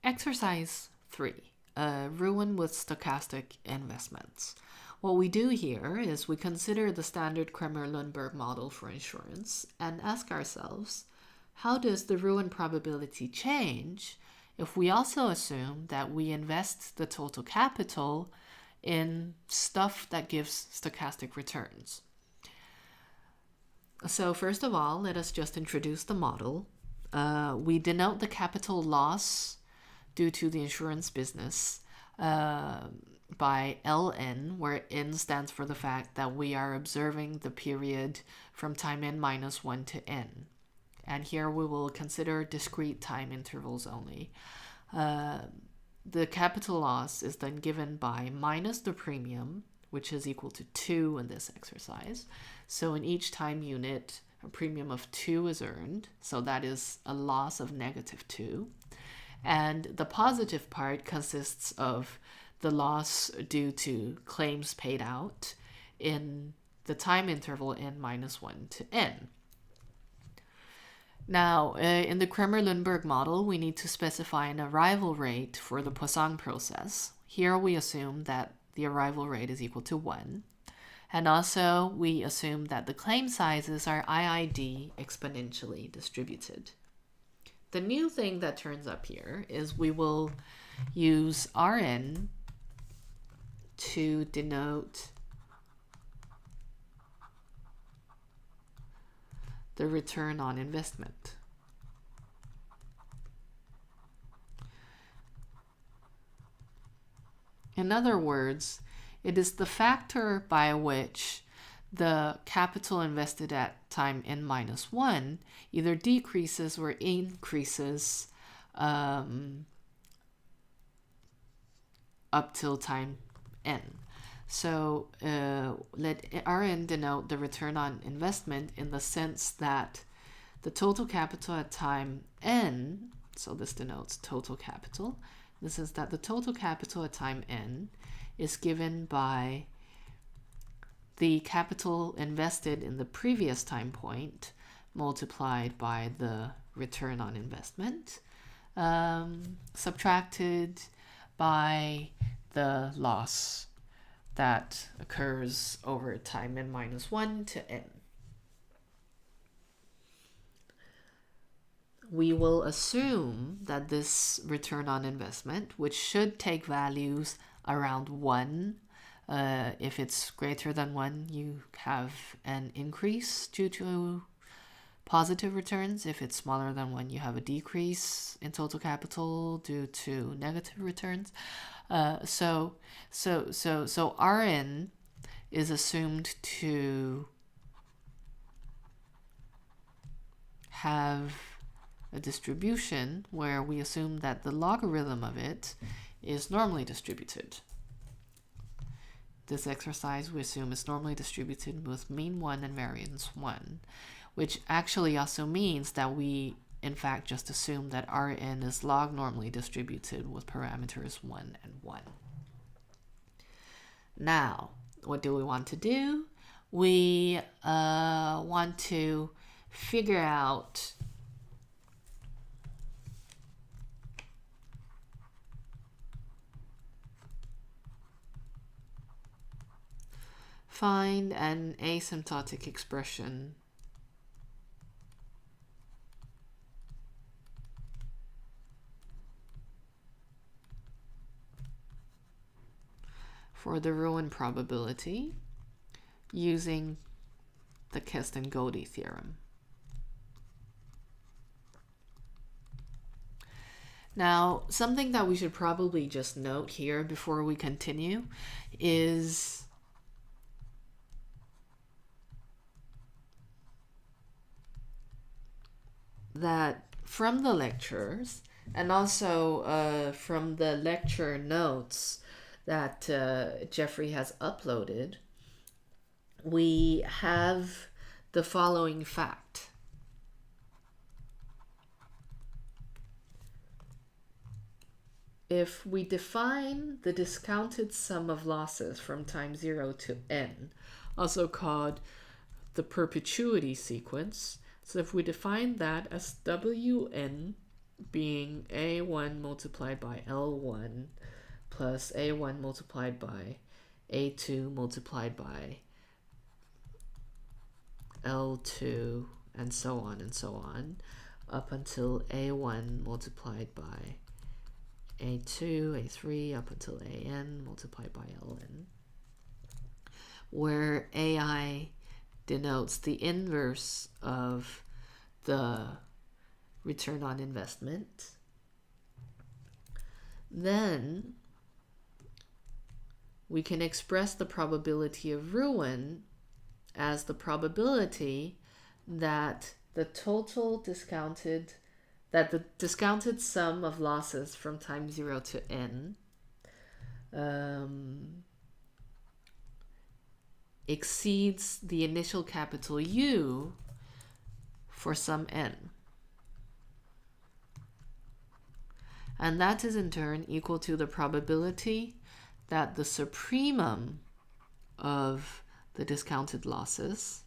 Exercise 3, ruin with stochastic investments. What we do here is we consider the standard Kremlin-Burg model for insurance and ask ourselves, how does the ruin probability change if we also assume that we invest the total capital in stuff that gives stochastic returns? So first of all, let us just introduce the model. We denote the capital loss due to the insurance business by Ln, where n stands for the fact that we are observing the period from time n minus 1 to n. And here we will consider discrete time intervals only. The capital loss is then given by minus the premium, which is equal to 2 in this exercise. So in each time unit, a premium of 2 is earned. So that is a loss of negative 2. And the positive part consists of the loss due to claims paid out in the time interval n minus 1 to n. Now, in the Kremlin-Burg model, we need to specify an arrival rate for the Poisson process. Here we assume that the arrival rate is equal to 1. And also, we assume that the claim sizes are IID exponentially distributed. The new thing that turns up here is we will use Rn to denote the return on investment. In other words, it is the factor by which the capital invested at time n minus 1 either decreases or increases up till time n. So let Rn denote the return on investment in the sense that the total capital at time n, so this denotes total capital, in the sense that the total capital at time n is given by the capital invested in the previous time point multiplied by the return on investment, subtracted by the loss that occurs over time n minus 1 to n. We will assume that this return on investment, which should take values around 1, if it's greater than 1, you have an increase due to positive returns. If it's smaller than 1, you have a decrease in total capital due to negative returns. So Rn is assumed to have a distribution where we assume that the logarithm of it is normally distributed. This exercise we assume is normally distributed with mean 1 and variance 1, which actually also means that we in fact just assume that Rn is log normally distributed with parameters 1 and 1. Now, what do we want to do? We want to figure out find an asymptotic expression for the ruin probability using the Kestengaudi theorem. Now, something that we should probably just note here before we continue is that from the lectures and also from the lecture notes that Jeffrey has uploaded, we have the following fact. If we define the discounted sum of losses from time 0 to n, also called the perpetuity sequence, so if we define that as Wn being A1 multiplied by L1 plus A1 multiplied by A2 multiplied by L2, and so on, up until A1 multiplied by A2, A3, up until AN multiplied by LN, where AI denotes the inverse of the return on investment. Then we can express the probability of ruin as the probability that the discounted sum of losses from time 0 to n exceeds the initial capital U for some n. And that is in turn equal to the probability that the supremum of the discounted losses,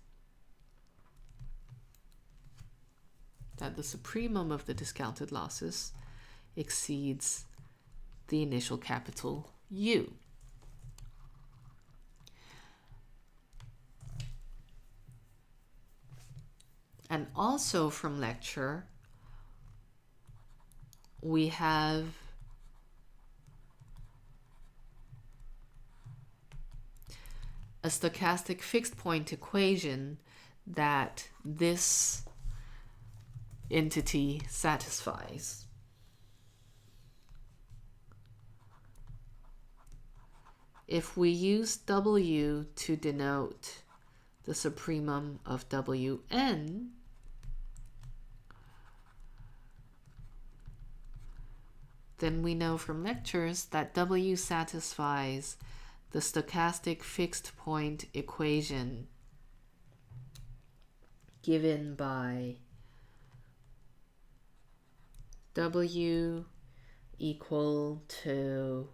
exceeds the initial capital U. And also from lecture, we have a stochastic fixed point equation that this entity satisfies. If we use W to denote the supremum of Wn, then we know from lectures that W satisfies the stochastic fixed point equation given by W equal to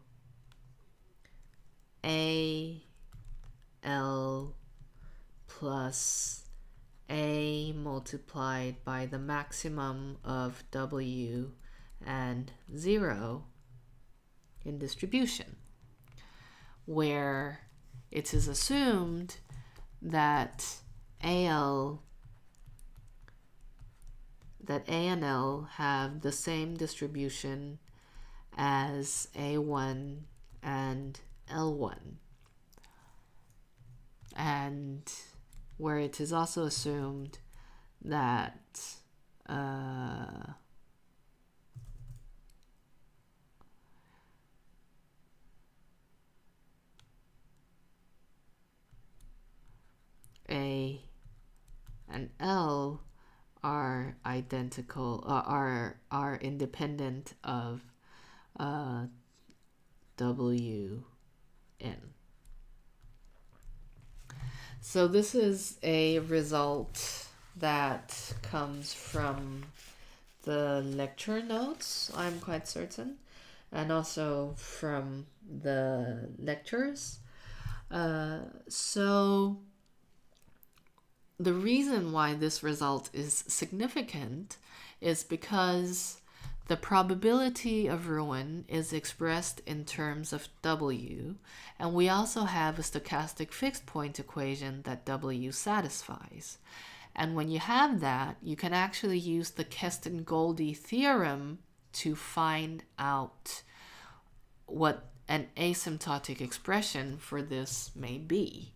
AL plus A multiplied by the maximum of W and 0 in distribution, where it is assumed that A and L have the same distribution as A1 and L1, and where it is also assumed that A and L are identical, are independent of WN. So this is a result that comes from the lecture notes, I'm quite certain, and also from the lectures. So the reason why this result is significant is because the probability of ruin is expressed in terms of W, and we also have a stochastic fixed point equation that W satisfies. And when you have that, you can actually use the Keston-Goldie theorem to find out what an asymptotic expression for this may be.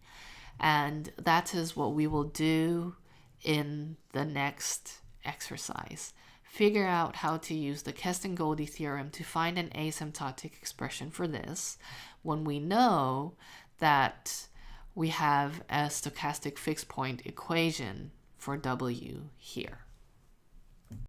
And that is what we will do in the next exercise. Figure out how to use the Keston-Goldie theorem to find an asymptotic expression for this when we know that we have a stochastic fixed point equation for W here.